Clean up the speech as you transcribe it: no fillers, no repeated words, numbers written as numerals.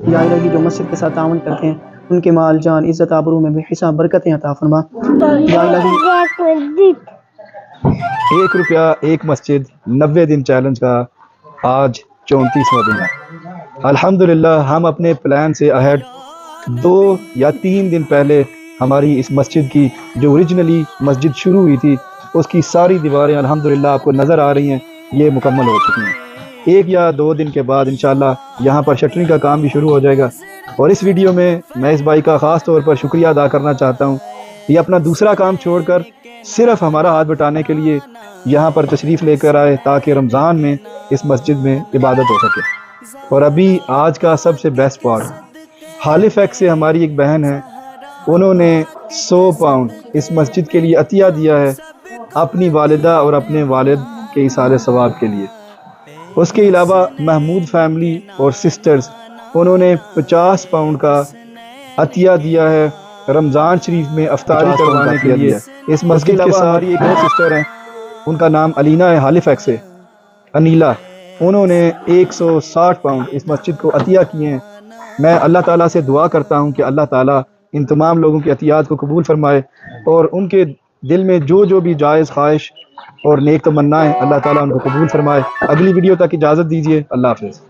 یا الہی جو مسجد کے ساتھ تعاون کرتے ہیں ان کے مال جان عزت آبرو میں بے حساب برکتیں عطا فرما یا الہی۔ 1 روپیہ 1 مسجد 90 دن چیلنج کا آج 34واں دن ہے۔ الحمدللہ ہم اپنے پلان سے اہیڈ 2 یا 3 دن پہلے ہماری اس مسجد کی جو اوریجنلی مسجد شروع ہوئی تھی اس کی ساری دیواریں الحمدللہ آپ کو نظر آ رہی ہیں، یہ مکمل ہو چکی ہیں۔ 1 یا 2 دن کے بعد انشاءاللہ یہاں پر شٹرنگ کا کام بھی شروع ہو جائے گا، اور اس ویڈیو میں اس بھائی کا خاص طور پر شکریہ ادا کرنا چاہتا ہوں۔ یہ اپنا دوسرا کام چھوڑ کر صرف ہمارا ہاتھ بٹانے کے لیے یہاں پر تشریف لے کر آئے تاکہ رمضان میں اس مسجد میں عبادت ہو سکے۔ اور ابھی آج کا سب سے بیسٹ پارٹ، ہالیفیکس سے ہماری ایک بہن ہے، انہوں نے 100 پاؤنڈ اس مسجد کے لیے عطیہ دیا ہے اپنی والدہ اور اپنے والد کے اثار ثواب کے لیے۔ اس کے علاوہ محمود فیملی اور سسٹرز انہوں نے 50 پاؤنڈ کا عطیہ دیا ہے رمضان شریف میں افطاری کروانے کے لیے۔ اس مسجد کے ساتھ ایک اور سسٹر ہیں، ان کا نام علینا ہے، ہالیفیکس سے انیلا، انہوں نے 160 پاؤنڈ اس مسجد کو عطیہ کیے ہیں۔ میں اللہ تعالیٰ سے دعا کرتا ہوں کہ اللہ تعالیٰ ان تمام لوگوں کے عطیات کو قبول فرمائے اور ان کے دل میں جو بھی جائز خواہش اور نیک تمنائیں اللہ تعالیٰ ان کو قبول فرمائے۔ اگلی ویڈیو تک اجازت دیجیے، اللہ حافظ۔